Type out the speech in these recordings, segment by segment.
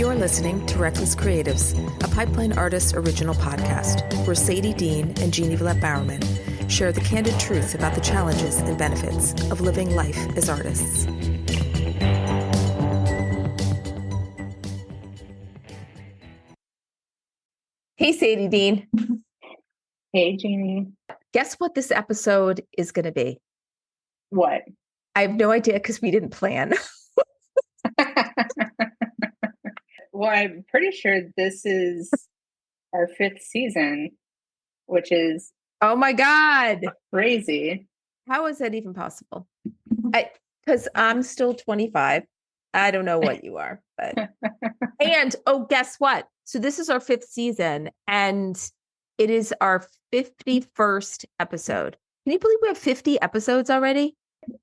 You're listening to Reckless Creatives, a Pipeline Artists original podcast, where Sadie Dean and Jeanne Bowerman share the candid truth about the challenges and benefits of living life as artists. Hey, Sadie Dean. Hey, Jeanne. Guess what this episode is going to be? What? I have no idea because we didn't plan. Well, I'm pretty sure this is our 5th season, which is Oh my God. crazy. How is that even possible? Because I'm still 25. I don't know what you are, but and guess what? So this is our 5th season and it is our 51st episode. Can you believe we have 50 episodes already?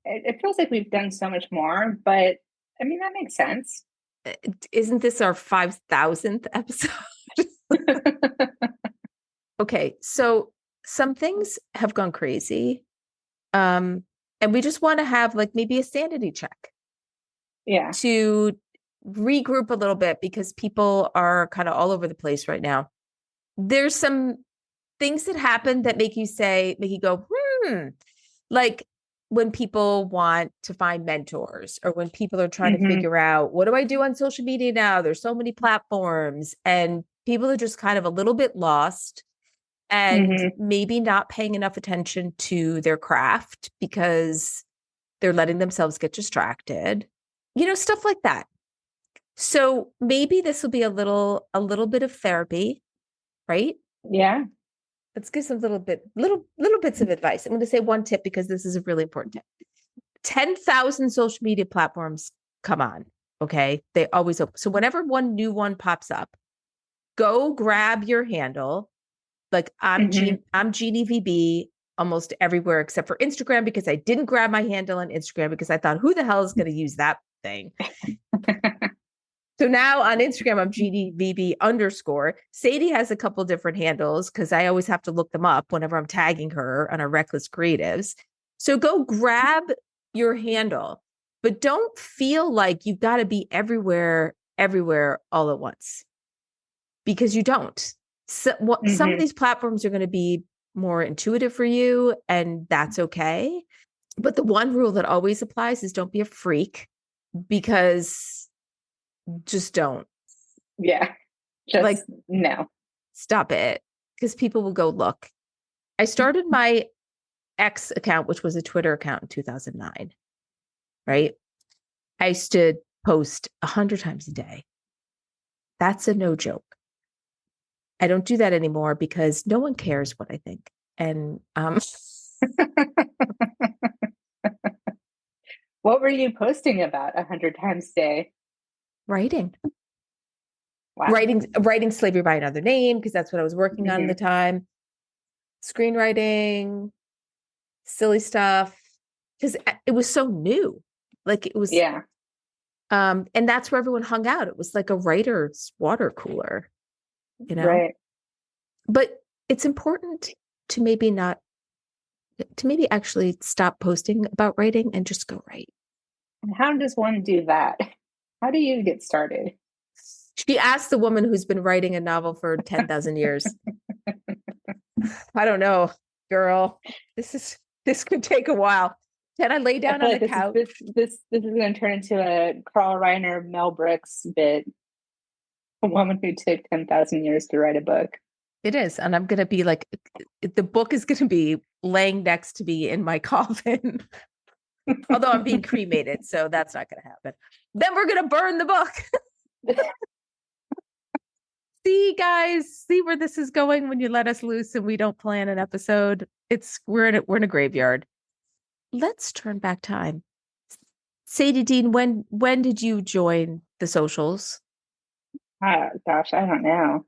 It feels like we've done so much more, but I mean, that makes sense. Isn't this our 5,000th episode? Okay, so some things have gone crazy. And we just want to have like maybe a sanity check. Yeah. To regroup a little bit because people are kind of all over the place right now. There's some things that happen that make you go, like when people want to find mentors or when people are trying to figure out, what do I do on social media now? There's so many platforms and people are just kind of a little bit lost and maybe not paying enough attention to their craft because they're letting themselves get distracted, stuff like that. So maybe this will be a little bit of therapy, right? Yeah. Let's give some little bits of advice. I'm going to say one tip because this is a really important tip. 10,000 social media platforms come on. Okay. They always open. So whenever one new one pops up, go grab your handle. Like I'm Jeanne VB almost everywhere except for Instagram because I didn't grab my handle on Instagram because I thought, who the hell is going to use that thing? So now on Instagram, I'm GDVB_. Sadie has a couple different handles because I always have to look them up whenever I'm tagging her on our Reckless Creatives. So go grab your handle, but don't feel like you've got to be everywhere all at once because you don't. So, some of these platforms are going to be more intuitive for you, and that's okay. But the one rule that always applies is don't be a freak because just don't. Yeah. Just no. Stop it. Because people will go, look, I started my X account, which was a Twitter account in 2009, right? I used to post 100 times a day. That's a no joke. I don't do that anymore because no one cares what I think. And What were you posting about 100 times a day? Writing. Wow. Writing Slavery by Another Name, because that's what I was working on at the time. Screenwriting, silly stuff, because it was so new. Like it was, yeah. And that's where everyone hung out. It was like a writer's water cooler, Right. But it's important to maybe actually stop posting about writing and just go write. And how does one do that? How do you get started? She asked the woman who's been writing a novel for 10,000 years. I don't know, girl. This could take a while. Can I lay down on the couch? This is going to turn into a Carl Reiner, Mel Brooks bit. A woman who took 10,000 years to write a book. It is. And I'm going to be like, the book is going to be laying next to me in my coffin. Although I'm being cremated, so that's not going to happen. Then we're going to burn the book. See, guys, see where this is going when you let us loose and we don't plan an episode. We're in a graveyard. Let's turn back time. Sadie Dean, when did you join the socials? Gosh, I don't know.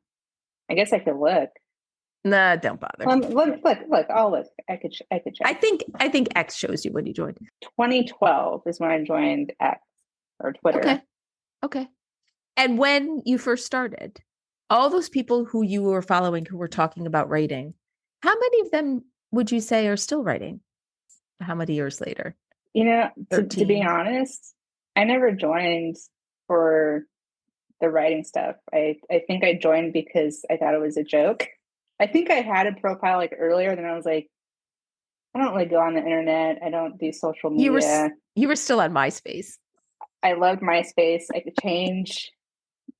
I guess I could look. Nah, don't bother. Look. I'll look. I could check. I think X shows you when you joined. 2012 is when I joined X or Twitter. Okay. And when you first started, all those people who you were following who were talking about writing, how many of them would you say are still writing? How many years later? To be honest, I never joined for the writing stuff. I think I joined because I thought it was a joke. I think I had a profile like earlier, then I was like, I don't really go on the internet. I don't do social You were media. you were still on MySpace. I loved MySpace. I could change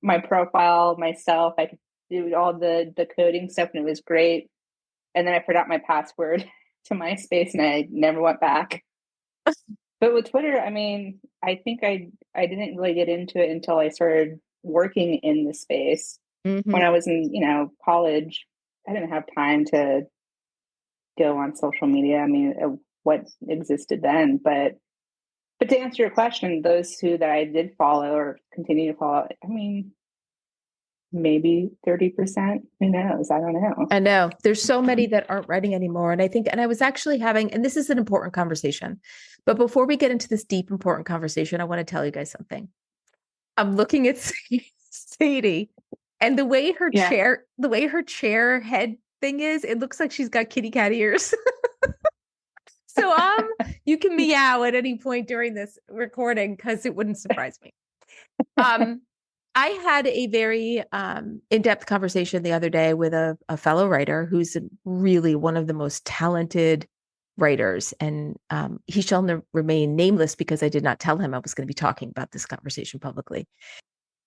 my profile myself. I could do all the coding stuff, and it was great. And then I forgot my password to MySpace, and I never went back. But with Twitter, I mean, I think I didn't really get into it until I started working in the space. When I was in, college, I didn't have time to go on social media. I mean, what existed then, but to answer your question, those two that I did follow or continue to follow, I mean, maybe 30%. Who knows? I don't know. I know there's so many that aren't writing anymore. And I think, and I was actually having, and this is an important conversation, but before we get into this deep, important conversation, I want to tell you guys something. I'm looking at Sadie and the way her chair head thing is, it looks like she's got kitty cat ears. So you can meow at any point during this recording because it wouldn't surprise me. I had a very in-depth conversation the other day with a fellow writer who's really one of the most talented writers, and he shall remain nameless because I did not tell him I was going to be talking about this conversation publicly.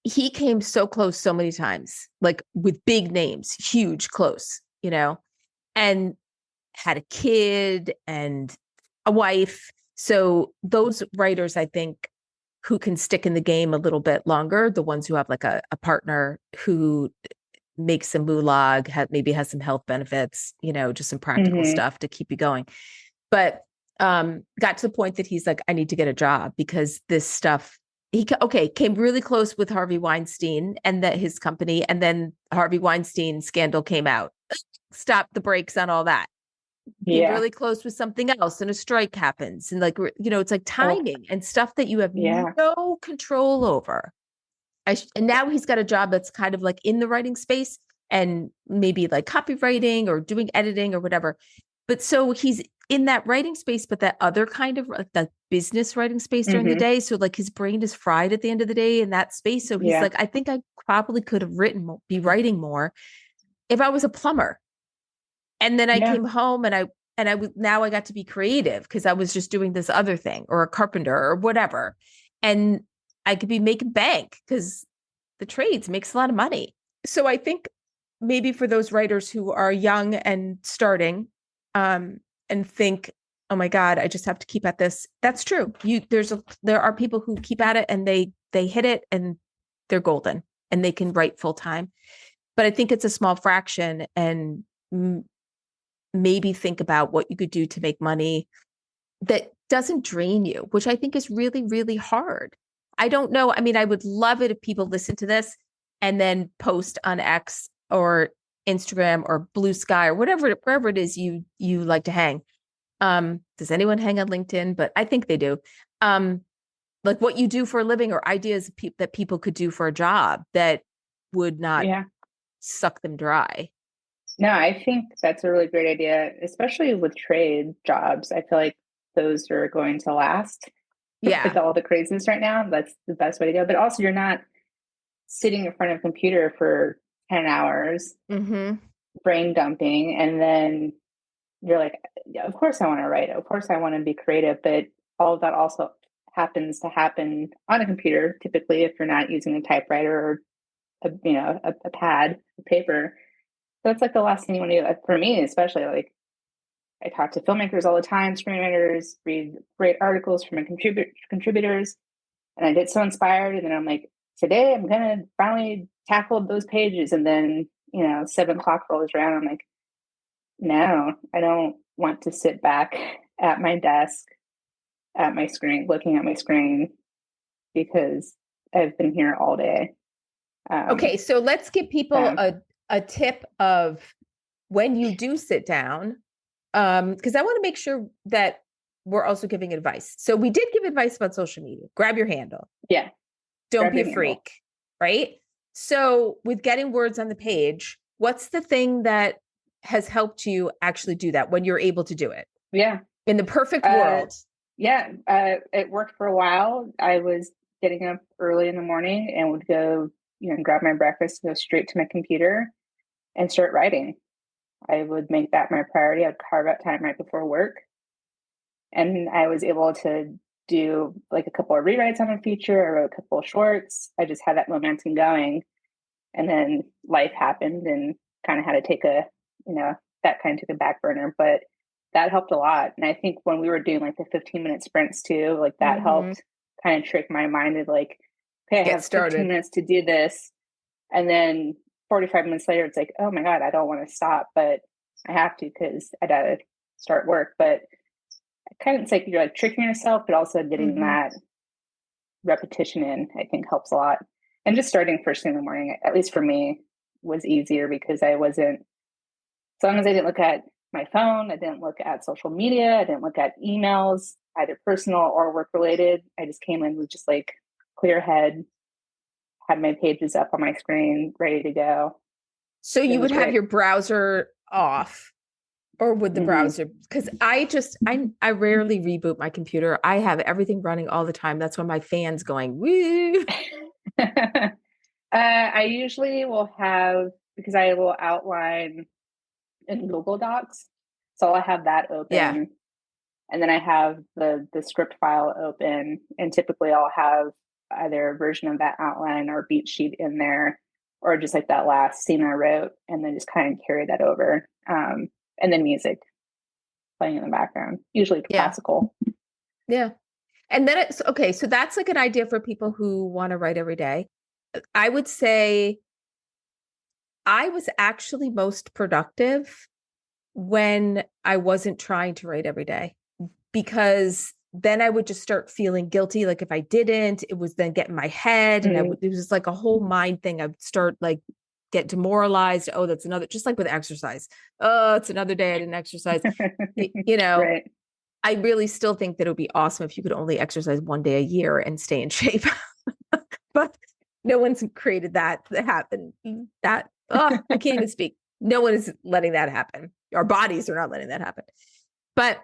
He came so close so many times, like with big names, huge, close, and had a kid and a wife. So those writers, I think, who can stick in the game a little bit longer, the ones who have like a partner who makes some moolah, maybe has some health benefits, just some practical stuff to keep you going. But got to the point that he's like, I need to get a job because this stuff, came really close with Harvey Weinstein and that his company, and then Harvey Weinstein scandal came out, stopped the brakes on all that. Came really close with something else and a strike happens. And it's like timing and stuff that you have no control over. And now he's got a job that's kind of like in the writing space and maybe like copywriting or doing editing or whatever. But so he's in that writing space, but that other kind of like the business writing space during the day. So like his brain is fried at the end of the day in that space. So he's like, I think I probably could have be writing more if I was a plumber. And then I came home and now I got to be creative because I was just doing this other thing, or a carpenter or whatever. And I could be making bank because the trades makes a lot of money. So I think maybe for those writers who are young and starting and think, oh my God, I just have to keep at this. That's true. There are people who keep at it and they hit it and they're golden and they can write full time. But I think it's a small fraction, and maybe think about what you could do to make money that doesn't drain you, which I think is really, really hard. I don't know. I mean, I would love it if people listen to this and then post on X or Instagram or Blue Sky or wherever it is you like to hang. Does anyone hang on LinkedIn? But I think they do. Like what you do for a living or ideas that people could do for a job that would not suck them dry. No, I think that's a really great idea, especially with trade jobs. I feel like those are going to last. Yeah. With all the craziness right now, that's the best way to go. But also, you're not sitting in front of a computer for 10 hours, brain dumping, and then you're like, yeah, of course I want to write. Of course I want to be creative. But all of that also happens to happen on a computer, typically, if you're not using a typewriter or a pad, a paper. That's like the last thing you want to do. For me, especially, like I talk to filmmakers all the time, screenwriters, read great articles from contributors, and I get so inspired. And then I'm like, today I'm going to finally tackle those pages. And then, 7:00 rolls around. I'm like, no, I don't want to sit back at my desk, at my screen, looking at my screen, because I've been here all day. Okay, so let's give people a tip of when you do sit down, because I want to make sure that we're also giving advice. So we did give advice about social media. Grab your handle. Yeah. Don't be a freak, right? So with getting words on the page, what's the thing that has helped you actually do that when you're able to do it? Yeah. In the perfect world. It worked for a while. I was getting up early in the morning and would go grab my breakfast, go straight to my computer and start writing. I would make that my priority. I'd carve out time right before work. And I was able to do like a couple of rewrites on a feature. I wrote a couple of shorts. I just had that momentum going. And then life happened and kind of had to take that kind of took a back burner. But that helped a lot. And I think when we were doing like the 15-minute sprints too, like that helped kind of trick my mind of like, okay, I have 15 minutes to do this. And then 45 minutes later, it's like, oh my God, I don't want to stop, but I have to because I got to start work. But it's like you're like tricking yourself, but also getting that repetition in, I think helps a lot. And just starting first thing in the morning, at least for me, was easier because I wasn't, as long as I didn't look at my phone, I didn't look at social media, I didn't look at emails, either personal or work related. I just came in with just like clear head, had my pages up on my screen, ready to go. So you would have your browser off, or would the browser? Because I rarely reboot my computer. I have everything running all the time. That's when my fan's going, woo. I usually will have, because I will outline in Google Docs. So I'll have that open. Yeah. And then I have the script file open. And typically I'll have either a version of that outline or beat sheet in there, or just like that last scene I wrote, and then just kind of carry that over. And then music playing in the background, usually classical. Yeah. And then it's okay. So that's like an idea for people who want to write every day. I would say I was actually most productive when I wasn't trying to write every day, because then I would just start feeling guilty. Like if I didn't, it was then get in my head, and it was just like a whole mind thing. I would start like get demoralized. Oh, that's another, just like with exercise. Oh, it's another day I didn't exercise. Right. I really still think that it would be awesome if you could only exercise one day a year and stay in shape. But no one's created that to happen. I can't even speak. No one is letting that happen. Our bodies are not letting that happen. But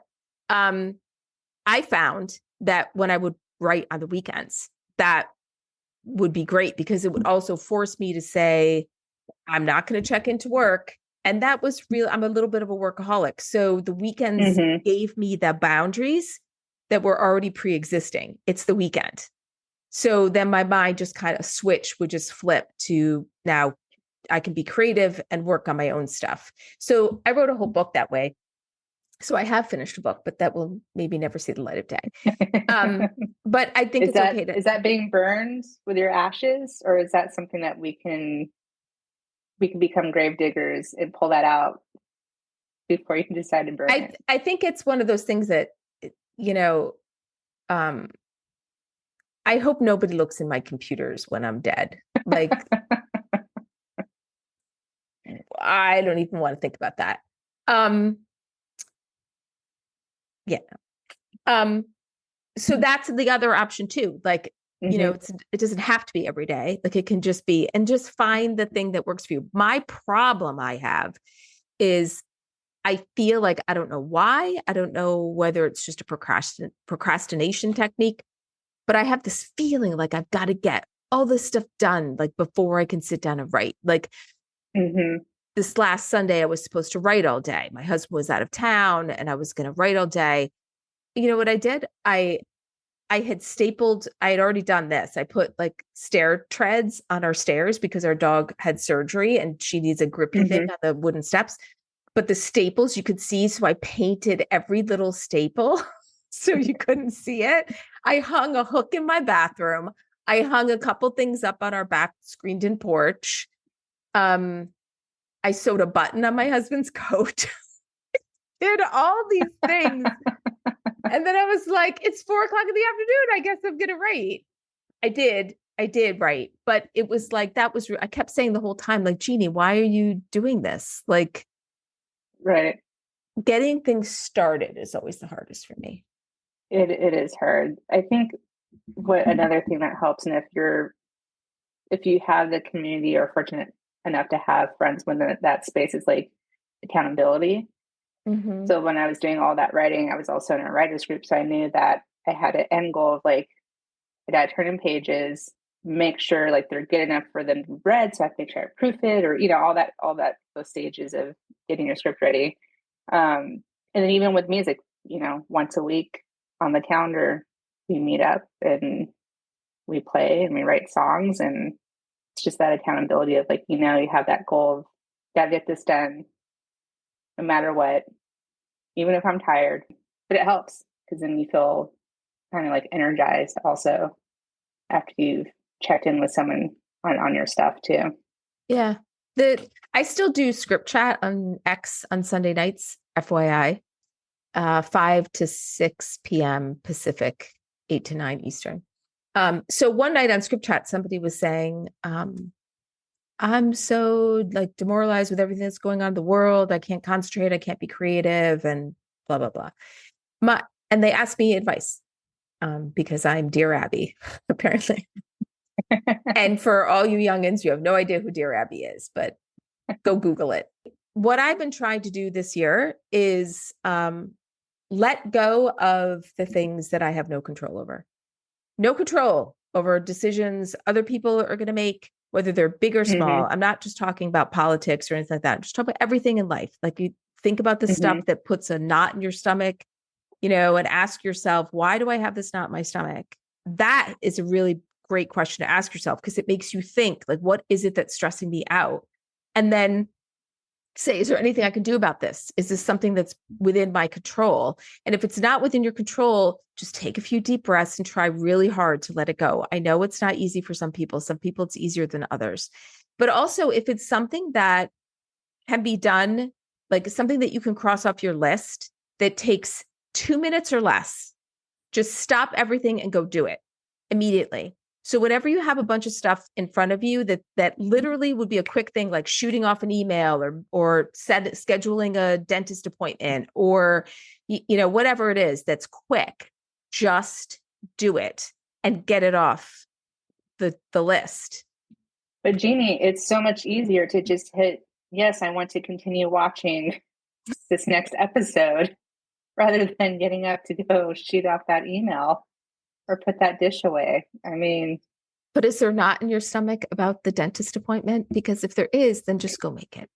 I found that when I would write on the weekends, that would be great, because it would also force me to say, I'm not going to check into work. And that was real. I'm a little bit of a workaholic. So the weekends gave me the boundaries that were already pre-existing. It's the weekend. So then my mind just kind of would just flip to, now I can be creative and work on my own stuff. So I wrote a whole book that way. So I have finished a book, but that will maybe never see the light of day. But I think it's okay to. Is that being burned with your ashes, or is that something that we can become grave diggers and pull that out before you can decide to burn it? I think it's one of those things that, I hope nobody looks in my computers when I'm dead. Like, I don't even want to think about that. Yeah. So that's the other option too. Like, it doesn't have to be every day. Like it can just be, and just find the thing that works for you. My problem I have is I feel like, I don't know why. I don't know whether it's just a procrastination technique, but I have this feeling like I've got to get all this stuff done, like before I can sit down and write. Like this last Sunday, I was supposed to write all day. My husband was out of town and I was going to write all day. You know what I did? I had stapled, I had already done this. I put like stair treads on our stairs because our dog had surgery and she needs a grippy thing on the wooden steps. But the staples you could see. So I painted every little staple so you couldn't see it. I hung a hook in my bathroom. I hung a couple things up on our back screened in porch. I sewed a button on my husband's coat. Did all these things. And then I was like, it's 4:00 in the afternoon. I guess I'm going to write. I did write, but it was like, I kept saying the whole time, like, Jeannie, why are you doing this? Like, right. Getting things started is always the hardest for me. It is hard. I think another thing that helps, and if you have the community or fortunate enough to have friends when that space is like accountability. So when I was doing all that writing, I was also in a writer's group. So I knew that I had an end goal of like, I got to turn in pages. make sure like they're good enough for them to be read. So I have to make sure I proof it, or, all that, those stages of getting your script ready. And then even with music, once a week on the calendar, we meet up and we play and we write songs. And it's just that accountability of like, you have that goal of gotta get this done no matter what, even if I'm tired. But it helps because then you feel kind of like energized also after you've checked in with someone on your stuff too. Yeah. I still do script chat on X on Sunday nights, FYI, 5 to 6 p.m. Pacific, 8 to 9 Eastern. So one night on script chat, somebody was saying, I'm so like demoralized with everything that's going on in the world. I can't concentrate. I can't be creative and blah, blah, blah. And they asked me advice because I'm Dear Abby, apparently. And for all you youngins, you have no idea who Dear Abby is, but go Google it. What I've been trying to do this year is let go of the things that I have no control over. No control over decisions other people are going to make, whether they're big or small. Mm-hmm. I'm not just talking about politics or anything like that. I'm just talking about everything in life. Like you think about the stuff that puts a knot in your stomach, and ask yourself, why do I have this knot in my stomach? That is a really great question to ask yourself because it makes you think, like, what is it that's stressing me out? And then say, is there anything I can do about this? Is this something that's within my control? And if it's not within your control, just take a few deep breaths and try really hard to let it go. I know it's not easy for some people. Some people it's easier than others. But also if it's something that can be done, like something that you can cross off your list that takes 2 minutes or less, just stop everything and go do it immediately. So whenever you have a bunch of stuff in front of you that literally would be a quick thing, like shooting off an email or scheduling a dentist appointment or whatever it is that's quick, just do it and get it off the list. But Jeannie, it's so much easier to just hit yes, I want to continue watching this next episode rather than getting up to go shoot off that email or put that dish away. I mean, but is there not in your stomach about the dentist appointment? Because if there is, then just go make it.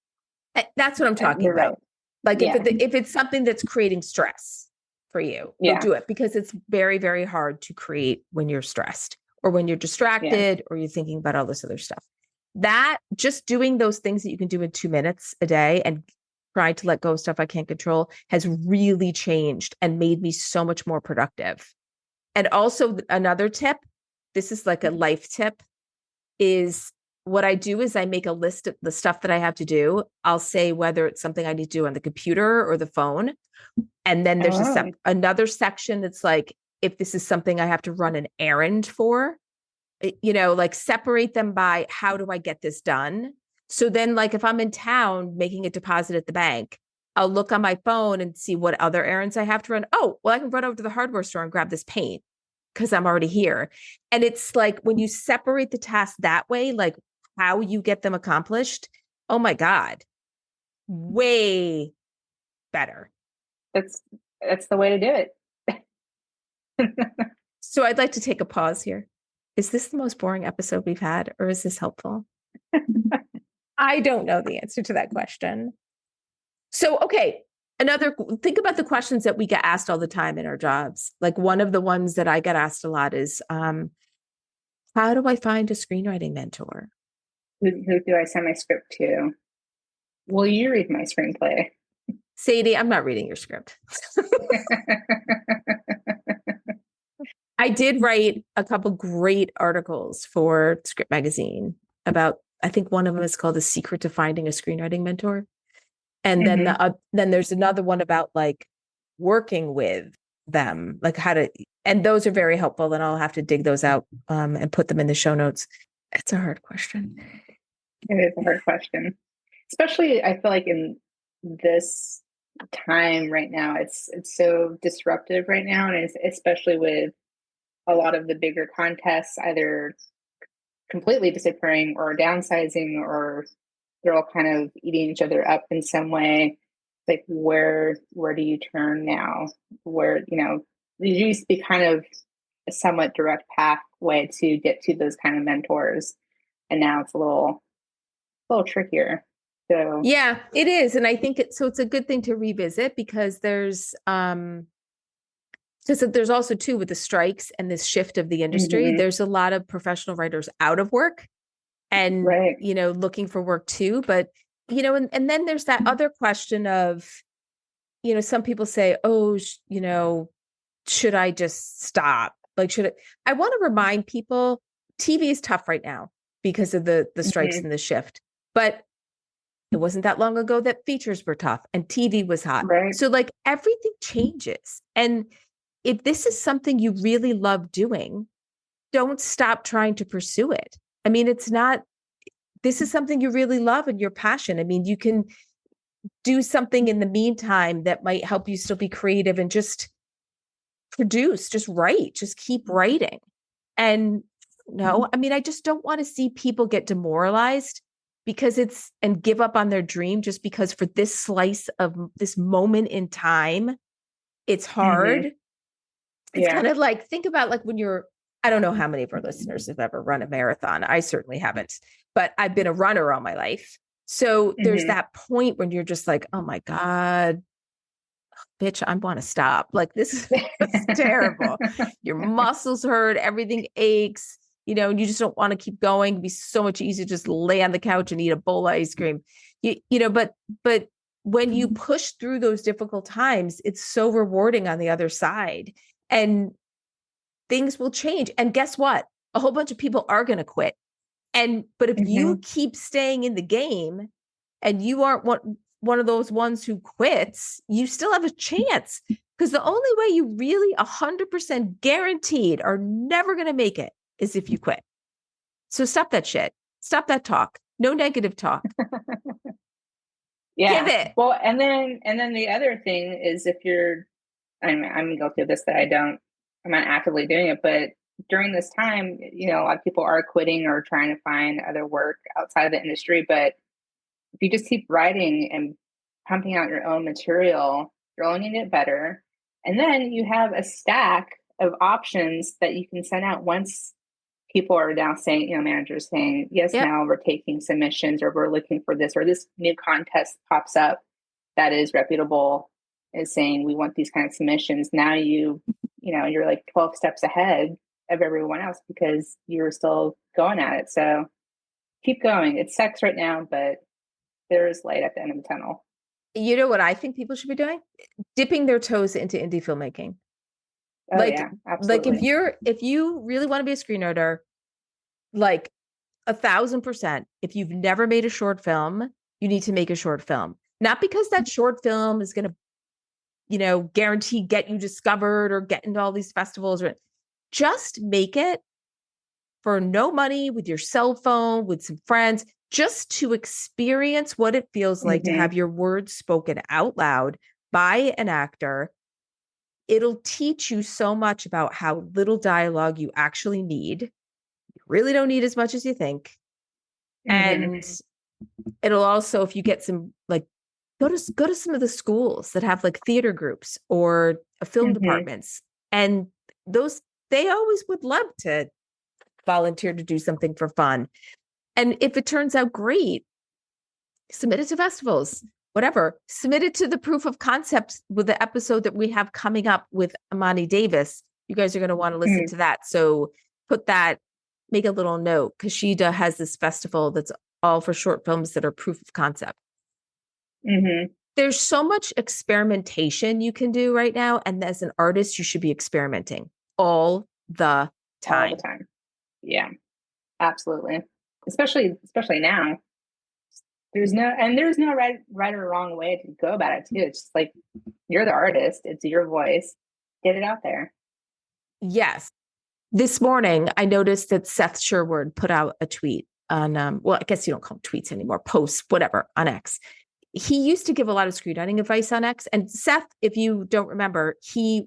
That's what I'm talking about. Right. Like if it's something that's creating stress for you, go do it because it's very, very hard to create when you're stressed or when you're distracted or you're thinking about all this other stuff. That just doing those things that you can do in 2 minutes a day and trying to let go of stuff I can't control has really changed and made me so much more productive. And also another tip, this is like a life tip, is what I do is I make a list of the stuff that I have to do. I'll say whether it's something I need to do on the computer or the phone. And then there's another section that's like, if this is something I have to run an errand for, like separate them by how do I get this done? So then like if I'm in town making a deposit at the bank, I'll look on my phone and see what other errands I have to run. Oh, well, I can run over to the hardware store and grab this paint because I'm already here. And it's like when you separate the tasks that way, like how you get them accomplished, oh my God, way better. That's the way to do it. So I'd like to take a pause here. Is this the most boring episode we've had, or is this helpful? I don't know the answer to that question. So, okay. Think about the questions that we get asked all the time in our jobs. Like one of the ones that I get asked a lot is, how do I find a screenwriting mentor? Who do I send my script to? Will you read my screenplay? Sadie, I'm not reading your script. I did write a couple great articles for Script Magazine about, I think one of them is called The Secret to Finding a Screenwriting Mentor. And then there's another one about like working with them, like how to, and those are very helpful. And I'll have to dig those out and put them in the show notes. It's a hard question. It is a hard question, especially I feel like in this time right now, it's so disruptive right now, and it's especially with a lot of the bigger contests either completely disappearing or downsizing, or they're all kind of eating each other up in some way. Like where do you turn now? Where there used to be kind of a somewhat direct path way to get to those kind of mentors. And now it's a little trickier. So yeah, it is. And I think it's a good thing to revisit because there's also too with the strikes and this shift of the industry, there's a lot of professional writers out of work and, right. Looking for work too. But, and then there's that other question of, some people say, oh, should I just stop? Like, I want to remind people TV is tough right now because of the strikes and the shift, but it wasn't that long ago that features were tough and TV was hot. Right. So like everything changes. And if this is something you really love doing, don't stop trying to pursue it. I mean, this is something you really love and your passion. I mean, you can do something in the meantime that might help you still be creative and just produce, just write, just keep writing. And no, I mean, I just don't want to see people get demoralized and give up on their dream just because for this slice of this moment in time, it's hard. It's kind of like, think about like when I don't know how many of our listeners have ever run a marathon. I certainly haven't, but I've been a runner all my life. So there's that point when you're just like, oh my God, bitch, I want to stop. Like this is terrible. Your muscles hurt, everything aches, and you just don't want to keep going. It'd be so much easier to just lay on the couch and eat a bowl of ice cream. But when you push through those difficult times, it's so rewarding on the other side. And things will change. And guess what? A whole bunch of people are going to quit. But if you keep staying in the game and you aren't one of those ones who quits, you still have a chance. Because the only way you really 100% guaranteed are never going to make it is if you quit. So stop that shit. Stop that talk. No negative talk. Yeah. Pivot. Well, and then the other thing is if I'm guilty of this I'm not actively doing it, but during this time, a lot of people are quitting or trying to find other work outside of the industry. But if you just keep writing and pumping out your own material, you're only going to get better. And then you have a stack of options that you can send out once people are now saying, managers saying, yes, now we're taking submissions or we're looking for this, or this new contest pops up that is reputable, is saying we want these kind of submissions. Now you're like 12 steps ahead of everyone else because you're still going at it. So keep going. It sucks right now, but there is light at the end of the tunnel. You know what I think people should be doing? Dipping their toes into indie filmmaking. Oh, yeah, absolutely. Like if you really want to be a screenwriter, like 1,000%, if you've never made a short film, you need to make a short film. Not because that short film is going to, guarantee get you discovered or get into all these festivals. Just make it for no money with your cell phone, with some friends, just to experience what it feels like to have your words spoken out loud by an actor. It'll teach you so much about how little dialogue you actually need. You really don't need as much as you think. And it'll also, if you get some, like, go to some of the schools that have like theater groups or film departments. And they always would love to volunteer to do something for fun. And if it turns out great, submit it to festivals, whatever. Submit it to the proof of concept with the episode that we have coming up with Amani Davis. You guys are going to want to listen to that. So make a little note, because she has this festival that's all for short films that are proof of concept. There's so much experimentation you can do right now. And as an artist, you should be experimenting all the time. All the time. Yeah, absolutely. Especially now. There's no right or wrong way to go about it too. It's just like, you're the artist. It's your voice. Get it out there. Yes. This morning, I noticed that Seth Sherwood put out a tweet on, I guess you don't call them tweets anymore, posts, whatever, on X. He used to give a lot of screenwriting advice on X. And Seth, if you don't remember, he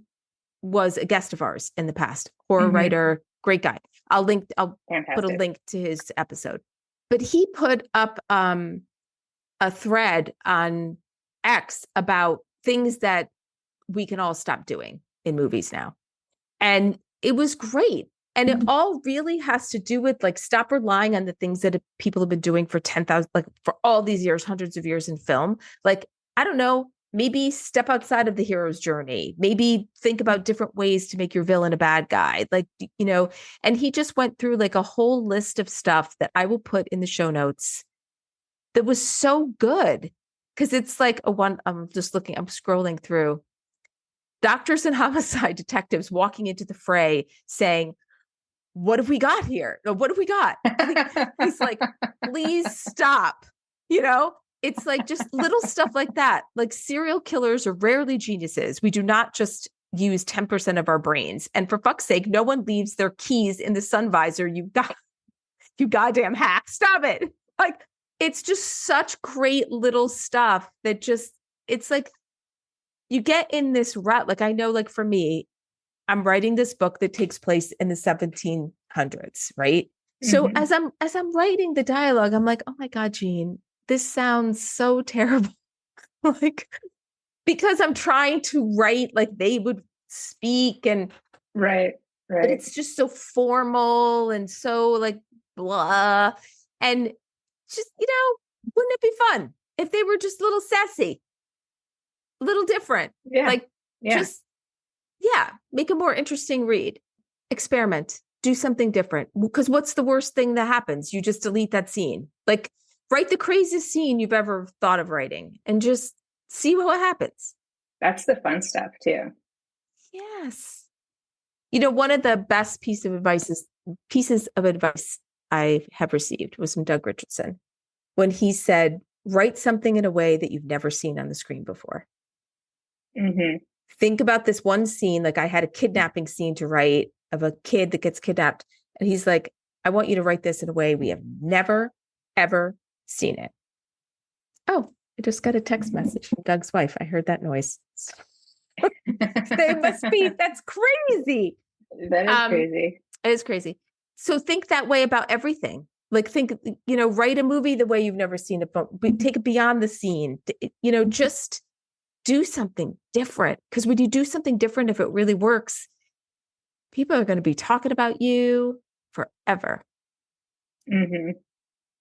was a guest of ours in the past, horror writer, great guy. I'll put a link to his episode. But he put up a thread on X about things that we can all stop doing in movies now. And it was great. And it all really has to do with like, stop relying on the things that people have been doing for 10,000, like for all these years, hundreds of years in film. Like, I don't know, maybe step outside of the hero's journey, maybe think about different ways to make your villain a bad guy. Like, and he just went through like a whole list of stuff that I will put in the show notes that was so good. Cause it's like I'm scrolling through doctors and homicide detectives walking into the fray saying, what have we got here? What have we got? He's like, please stop. It's like just little stuff like that. Like, serial killers are rarely geniuses. We do not just use 10% of our brains. And for fuck's sake, no one leaves their keys in the sun visor. You goddamn hack. Stop it. Like, it's just such great little stuff that it's like, you get in this rut. Like, I know, like for me, I'm writing this book that takes place in the 1700s, right? So as I'm writing the dialogue, I'm like, oh my God, Jeanne, this sounds so terrible. Like, because I'm trying to write like they would speak, and right. But it's just so formal and so like blah. And just, wouldn't it be fun if they were just a little sassy, a little different? Yeah. Like, make a more interesting read, experiment, do something different. Because what's the worst thing that happens? You just delete that scene. Like, write the craziest scene you've ever thought of writing and just see what happens. That's the fun stuff too. Yes. One of the best pieces of advice I have received was from Doug Richardson, when he said, write something in a way that you've never seen on the screen before. Mm-hmm. Think about this one scene. Like, I had a kidnapping scene to write of a kid that gets kidnapped. And he's like, I want you to write this in a way we have never, ever seen it. Oh, I just got a text message from Doug's wife. I heard that noise. That's crazy. That is crazy. It is crazy. So think that way about everything. Like, write a movie the way you've never seen it. Take it beyond the scene. Just do something different. Because when you do something different, if it really works, people are going to be talking about you forever. Mm-hmm.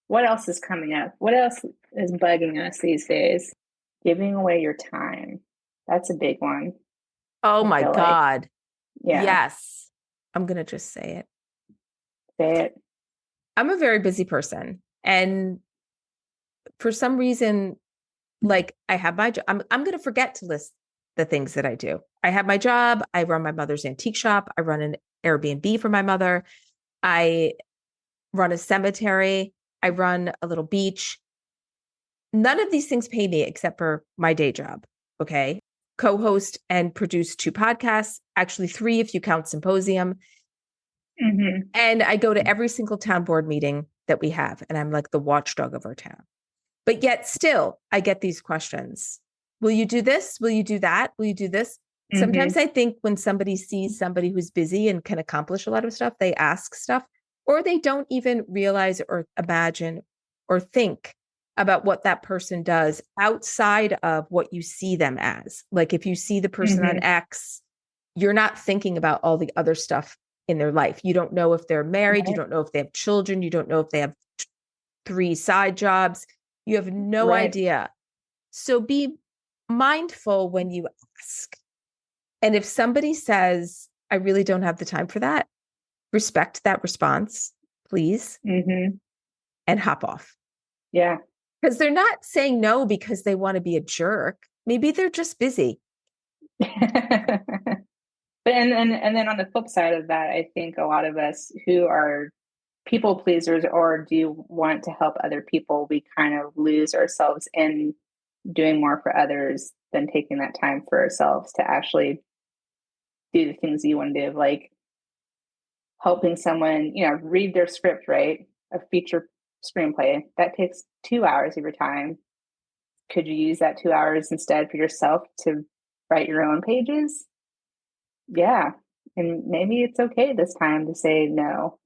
What else is coming up? What else is bugging us these days? Giving away your time. That's a big one. Oh my God. Like. Yeah. Yes. I'm going to just say it. Say it. I'm a very busy person. And for some reason, like, I have my job. I'm going to forget to list the things that I do. I have my job. I run my mother's antique shop. I run an Airbnb for my mother. I run a cemetery. I run a little beach. None of these things pay me except for my day job. Okay. Co-host and produce 2 podcasts, actually 3 if you count Symposium. Mm-hmm. And I go to every single town board meeting that we have. And I'm like the watchdog of our town. But yet still, I get these questions. Will you do this? Will you do that? Will you do this? Mm-hmm. Sometimes I think when somebody sees somebody who's busy and can accomplish a lot of stuff, they ask stuff, or they don't even realize or imagine or think about what that person does outside of what you see them as. Like, if you see the person on X, you're not thinking about all the other stuff in their life. You don't know if they're married. Right. You don't know if they have children. You don't know if they have 3 side jobs. You have no idea. So be mindful when you ask. And if somebody says, I really don't have the time for that, respect that response, please, and hop off. Yeah. Because they're not saying no because they want to be a jerk. Maybe they're just busy. But and then on the flip side of that, I think a lot of us who are people pleasers or do want to help other people, we kind of lose ourselves in doing more for others than taking that time for ourselves to actually do the things you want to do, like helping someone, read their script, right? A feature screenplay that takes 2 hours of your time. Could you use that 2 hours instead for yourself to write your own pages? Yeah. And maybe it's okay this time to say no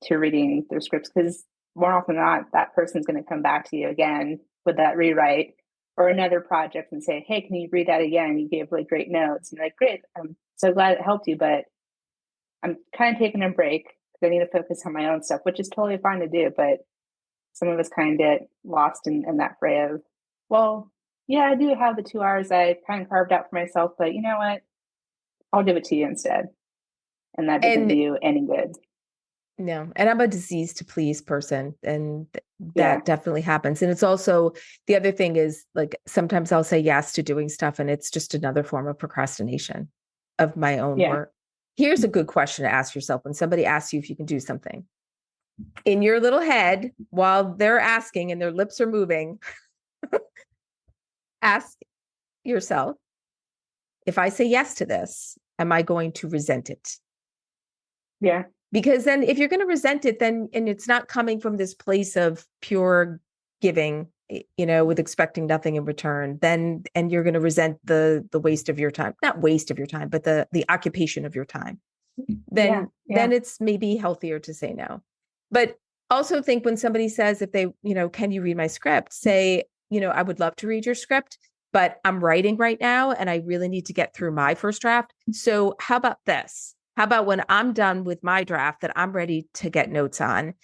to reading their scripts, because more often than not, that person's going to come back to you again with that rewrite or another project and say, hey, can you read that again? You gave really great notes. And you're like, great. I'm so glad it helped you, but I'm kind of taking a break because I need to focus on my own stuff, which is totally fine to do. But some of us kind of get lost in that fray of, well, yeah, I do have the 2 hours I kind of carved out for myself, but you know what? I'll give it to you instead. And that doesn't do And you any good. no, and I'm a disease to please person, and Yeah. that definitely happens. And it's also the other thing is like sometimes I'll say yes to doing stuff, and it's just another form of procrastination of my own Yeah. work. Here's a good question to ask yourself when somebody asks you if you can do something in your little head while they're asking and their lips are moving. Ask yourself, if I say yes to this, am I going to resent it? Yeah. Because then if you're going to resent it, then, and it's not coming from this place of pure giving, with expecting nothing in return, then, and you're going to resent the waste of your time, not waste of your time, but the occupation of your time, then it's maybe healthier to say no. But also think when somebody says, if they, can you read my script? Say, I would love to read your script, but I'm writing right now and I really need to get through my first draft. So how about this? How about when I'm done with my draft that I'm ready to get notes on,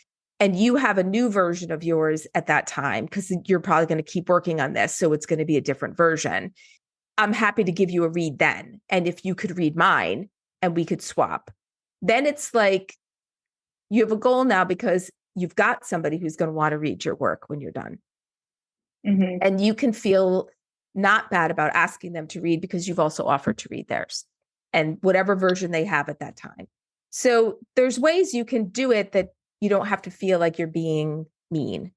and you have a new version of yours at that time, because you're probably going to keep working on this. So it's going to be a different version. I'm happy to give you a read then. And if you could read mine and we could swap, then it's like you have a goal now because you've got somebody who's going to want to read your work when you're done. Mm-hmm. And you can feel not bad about asking them to read because you've also offered to read theirs and whatever version they have at that time. So there's ways you can do it that you don't have to feel like you're being mean,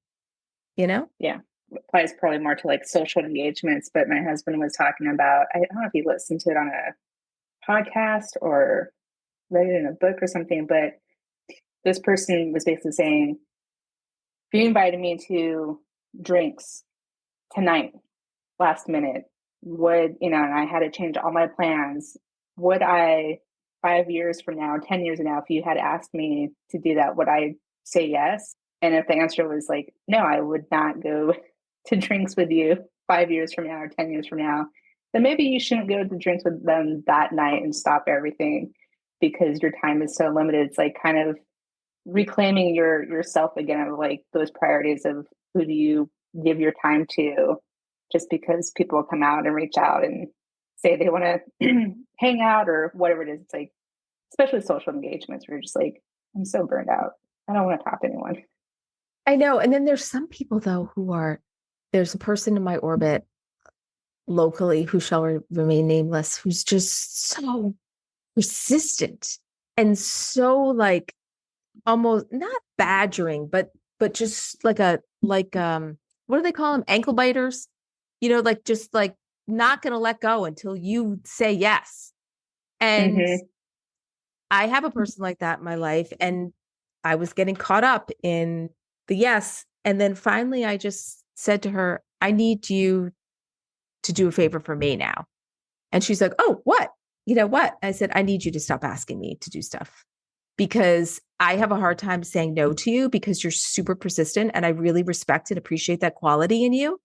Yeah. Applies probably more to like social engagements, but my husband was talking about, I don't know if he listened to it on a podcast or read it in a book or something, but this person was basically saying, if you invited me to drinks tonight, last minute, and I had to change all my plans, would I, 5 years from now, 10 years from now, if you had asked me to do that, would I say yes? And if the answer was like, no, I would not go to drinks with you 5 years from now or 10 years from now, then maybe you shouldn't go to drinks with them that night and stop everything because your time is so limited. It's like kind of reclaiming yourself again of like those priorities of who do you give your time to, just because people will come out and reach out and say they want to hang out or whatever it is. It's like, especially social engagements where you're just like, I'm so burned out. I don't want to talk to anyone. I know. And then there's some people though there's a person in my orbit locally who shall remain nameless, who's just so persistent and so like almost not badgering, but just like what do they call them? Ankle biters, like just like not going to let go until you say yes. And Mm-hmm. I have a person like that in my life, and I was getting caught up in the yes. And then finally I just said to her, I need you to do a favor for me now. And she's like, oh, what? You know what? I said, I need you to stop asking me to do stuff because I have a hard time saying no to you because you're super persistent. And I really respect and appreciate that quality in you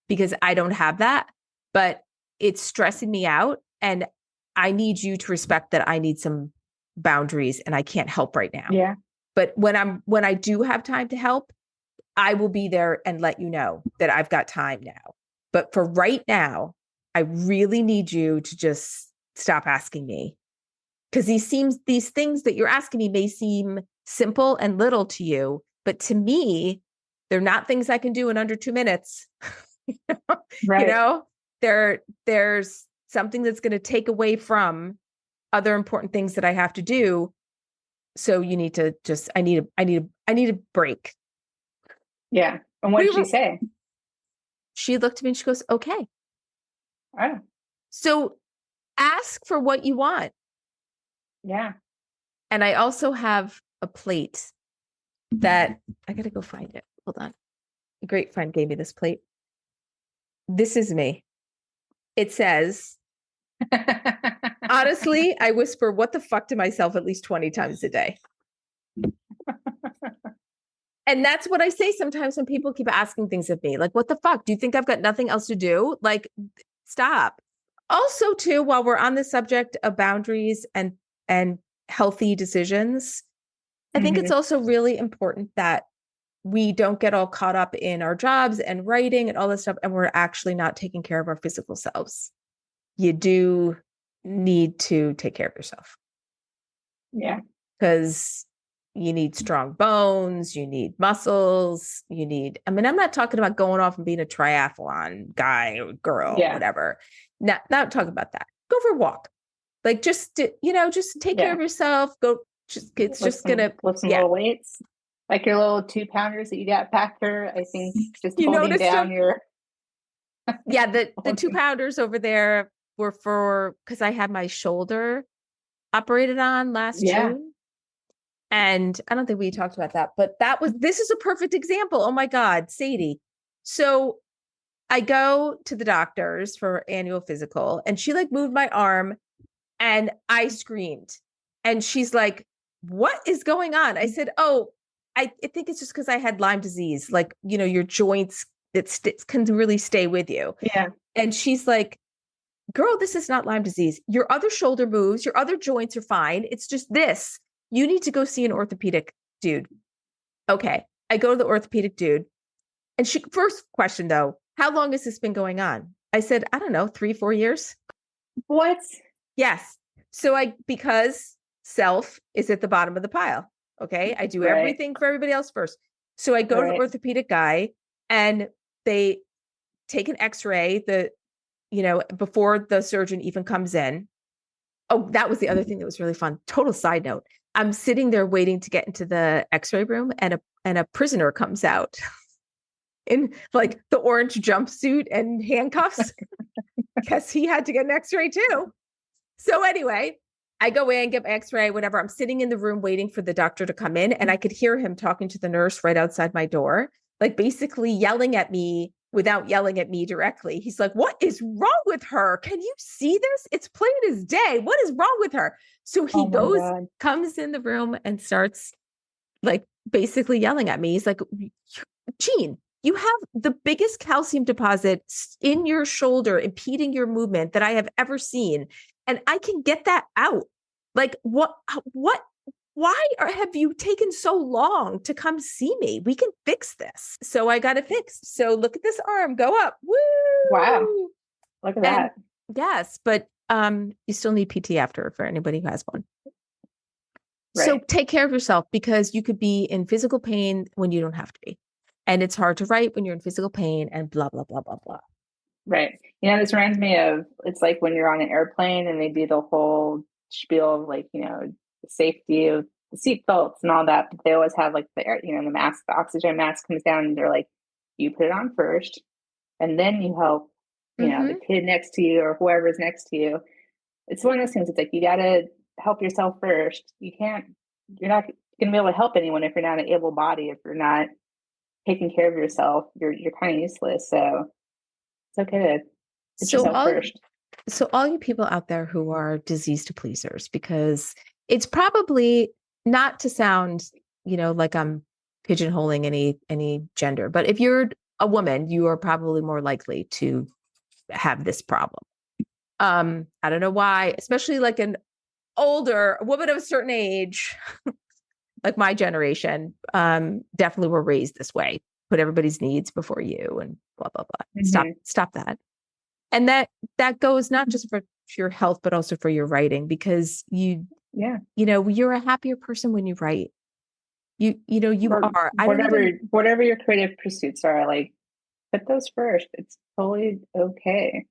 because I don't have that, but it's stressing me out. And I need you to respect that I need some boundaries and I can't help right now. Yeah. But when I do have time to help, I will be there and let you know that I've got time now. But for right now, I really need you to just stop asking me. Because these things that you're asking me may seem simple and little to you, but to me, they're not things I can do in under 2 minutes. Right. There's something that's going to take away from other important things that I have to do. So you need to just, I need a break. Yeah. And what did she say? She looked at me and she goes, okay. Oh. So ask for what you want. Yeah. And I also have a plate that I got to go find it. Hold on. A great friend gave me this plate. This is me. It says, honestly, I whisper, what the fuck to myself at least 20 times a day. And that's what I say sometimes when people keep asking things of me. Like, what the fuck? Do you think I've got nothing else to do? Like, stop. Also, too, while we're on the subject of boundaries and healthy decisions. I think it's Mm-hmm. also really important that we don't get all caught up in our jobs and writing and all this stuff, and we're actually not taking care of our physical selves. You do need to take care of yourself. Yeah. Because you need strong bones, you need muscles, you need, I mean, I'm not talking about going off and being a triathlon guy or girl, Yeah. whatever. Not talking about that. Go for a walk. Like just, just take care Yeah. of yourself. Go, it's just gonna, lift some yeah. little weights, like your little 2-pounders that you got back there. I think just You holding noticed down them? your Yeah, the 2-pounders over there were for, because I had my shoulder operated on last yeah. June. And I don't think we talked about that, but this is a perfect example. Oh my God, Sadie. So I go to the doctor's for annual physical, and she like moved my arm and I screamed. And she's like, what is going on? I said, oh, I think it's just because I had Lyme disease. Like, your joints, can really stay with you. Yeah. And she's like, girl, this is not Lyme disease. Your other shoulder moves, your other joints are fine. It's just this. You need to go see an orthopedic dude. Okay. I go to the orthopedic dude. And first question though, how long has this been going on? I said, I don't know, 3-4 years. What? Yes. So because self is at the bottom of the pile. Okay. I do Right. everything for everybody else first. So I go to the Right. orthopedic guy and they take an x-ray, before the surgeon even comes in. Oh, that was the other thing that was really fun. Total side note. I'm sitting there waiting to get into the x-ray room, and a prisoner comes out in like the orange jumpsuit and handcuffs because he had to get an x-ray too. So anyway, I go in, get my x-ray, whatever. I'm sitting in the room waiting for the doctor to come in, and I could hear him talking to the nurse right outside my door, like basically yelling at me without yelling at me directly. He's like, what is wrong with her? Can you see this? It's plain as day. What is wrong with her? So he comes in the room and starts like basically yelling at me. He's like, Jeanne, you have the biggest calcium deposit in your shoulder impeding your movement that I have ever seen. And I can get that out. Like, why have you taken so long to come see me? We can fix this. So I got it fixed. So look at this arm go up. Woo! Wow. Look at that. Yes, but you still need PT after for anybody who has one. Right. So take care of yourself, because you could be in physical pain when you don't have to be. And it's hard to write when you're in physical pain and blah, blah, blah, blah, blah. Right. This reminds me of, it's like when you're on an airplane and they do the whole spiel of like, the safety of the seat belts and all that, but they always have like the air, the mask, the oxygen mask comes down and they're like, you put it on first and then you help, the kid next to you or whoever's next to you. It's one of those things. It's like, you got to help yourself first. You're not going to be able to help anyone if you're not an able body, if you're not taking care of yourself, you're kind of useless. So it's okay to put yourself first. So all you people out there who are diseased pleasers, because it's probably not to sound, like I'm pigeonholing any gender, but if you're a woman, you are probably more likely to have this problem. I don't know why, especially like a woman of a certain age, like my generation, definitely were raised this way. Put everybody's needs before you and blah, blah, blah. Stop that. And that goes not just for your health, but also for your writing, because you're a happier person when you write. You are. Whatever your creative pursuits are, like, put those first. It's totally okay.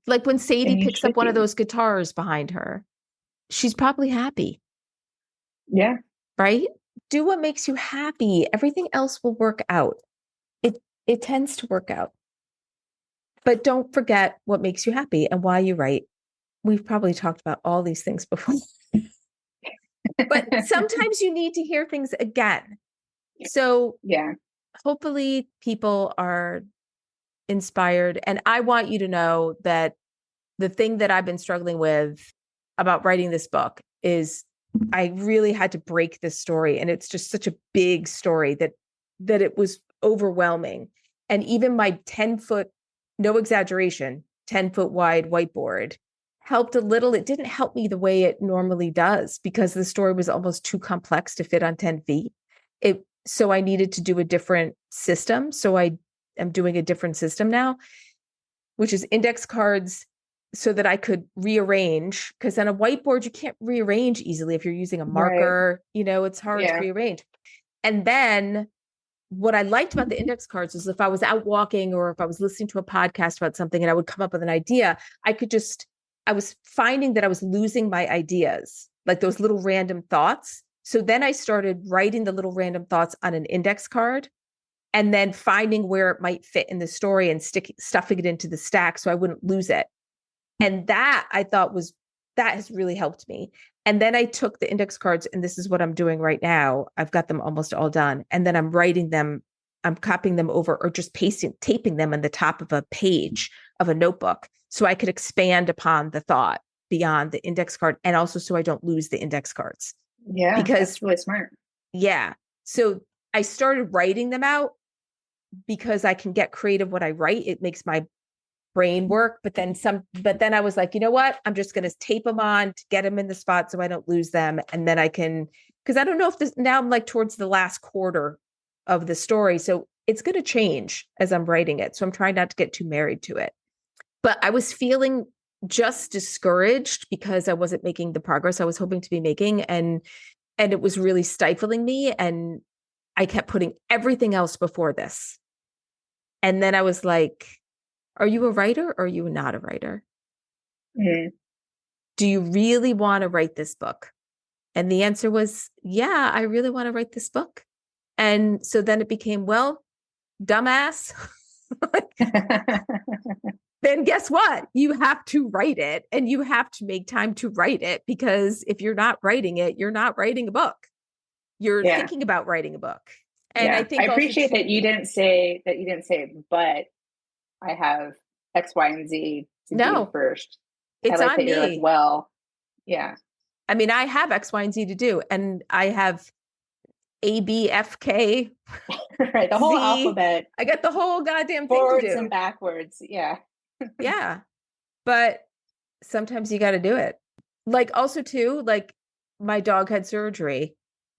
Like when Sadie picks up one of those guitars behind her, she's probably happy. Yeah. Right? Do what makes you happy. Everything else will work out. It tends to work out. But don't forget what makes you happy and why you write. We've probably talked about all these things before. But sometimes you need to hear things again. So hopefully people are inspired. And I want you to know that the thing that I've been struggling with about writing this book is I really had to break this story. And it's just such a big story that it was overwhelming. And even my 10-foot, no exaggeration, 10-foot wide whiteboard helped a little. It didn't help me the way it normally does because the story was almost too complex to fit on 10 feet. So I needed to do a different system. So I am doing a different system now, which is index cards so that I could rearrange. Because on a whiteboard, you can't rearrange easily if you're using a marker, it's hard to rearrange. And then what I liked about the index cards is if I was out walking or if I was listening to a podcast about something and I would come up with an idea, I was finding that I was losing my ideas, like those little random thoughts. So then I started writing the little random thoughts on an index card and then finding where it might fit in the story and stuffing it into the stack so I wouldn't lose it. And that I thought that has really helped me. And then I took the index cards, and this is what I'm doing right now. I've got them almost all done. And then I'm writing them, I'm copying them over or just taping them on the top of a page of a notebook so I could expand upon the thought beyond the index card. And also so I don't lose the index cards. Yeah, because that's really smart. Yeah. So I started writing them out because I can get creative when I write. It makes my brain work. But then I was like, you know what? I'm just going to tape them on to get them in the spot so I don't lose them. And then I can, because I don't know if now I'm like towards the last quarter of the story. So it's going to change as I'm writing it. So I'm trying not to get too married to it. But I was feeling just discouraged because I wasn't making the progress I was hoping to be making. And it was really stifling me. And I kept putting everything else before this. And then I was like, are you a writer or are you not a writer? Mm. Do you really want to write this book? And the answer was, yeah, I really want to write this book. And so then it became, well, dumbass. Then guess what? You have to write it and you have to make time to write it, because if you're not writing it, you're not writing a book. You're thinking about writing a book. And I think I appreciate that you didn't say, but I have X, Y, and Z to do first. It's I like on that me. You're like, well, yeah. I mean, I have X, Y, and Z to do, and I have A, B, F, K. Right, the whole alphabet. I got the whole goddamn thing forwards to do. And backwards. Yeah. Yeah. But sometimes you got to do it. Like also too, like my dog had surgery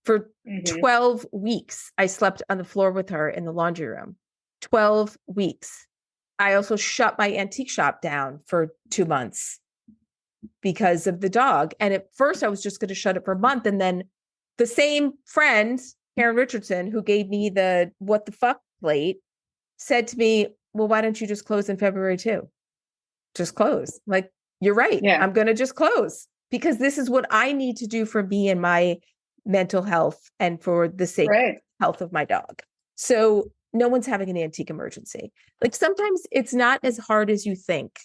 for 12 weeks. I slept on the floor with her in the laundry room. 12 weeks. I also shut my antique shop down for 2 months because of the dog. And at first I was just going to shut it for a month. And then the same friend, Karen Richardson, who gave me the what the fuck plate, said to me, well, why don't you just close in February too? Just close. Like, you're right. Yeah. I'm going to just close because this is what I need to do for me and my mental health and for the sake of health of my dog. So no one's having an antique emergency. Like sometimes it's not as hard as you think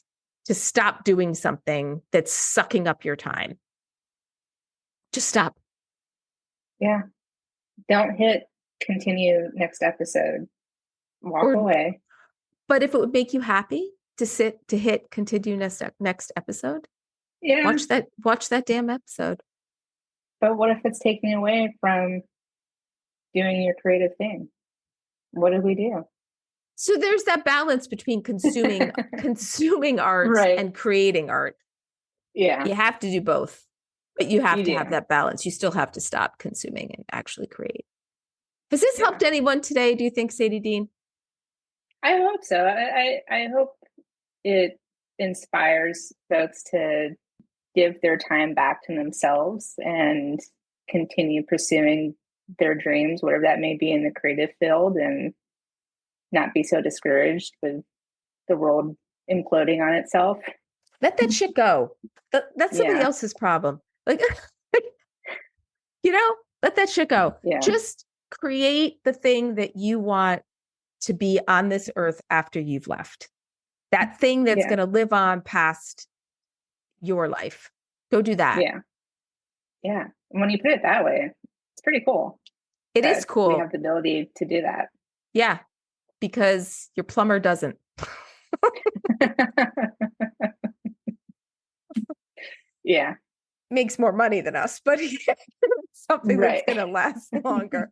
to stop doing something that's sucking up your time. Just stop. Yeah. Don't hit continue next episode. Walk away. But if it would make you happy to hit continue next episode, watch that damn episode. But what if it's taking away from doing your creative thing? What do we do? So there's that balance between consuming art and creating art. Yeah. You have to do both, but you have to have that balance. You still have to stop consuming and actually create. Has this helped anyone today, do you think, Sadie Dean? I hope so. I hope it inspires folks to give their time back to themselves and continue pursuing their dreams, whatever that may be in the creative field, and not be so discouraged with the world imploding on itself. Let that shit go. That's somebody else's problem. Like, let that shit go. Yeah. Just create the thing that you want to be on this earth after you've left. That thing that's going to live on past your life. Go do that. Yeah. Yeah. And when you put it that way, it's pretty cool. It is cool. We have the ability to do that. Yeah. Because your plumber doesn't. Yeah. Makes more money than us, but something that's going to last longer.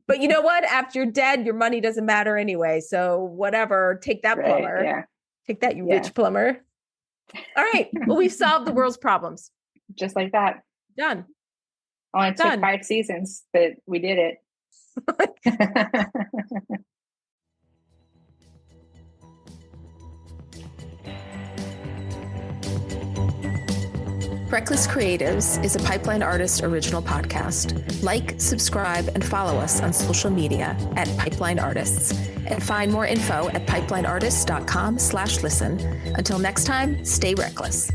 But you know what? After you're dead, your money doesn't matter anyway. So whatever, take that plumber. Yeah. Take that, you rich plumber. All right. Well, we've solved the world's problems. Just like that. Done. Only took 5 seasons, but we did it. Reckless Creatives is a Pipeline Artist original podcast. Like, subscribe, and follow us on social media at Pipeline Artists. And find more info at pipelineartists.com/listen. Until next time, stay reckless.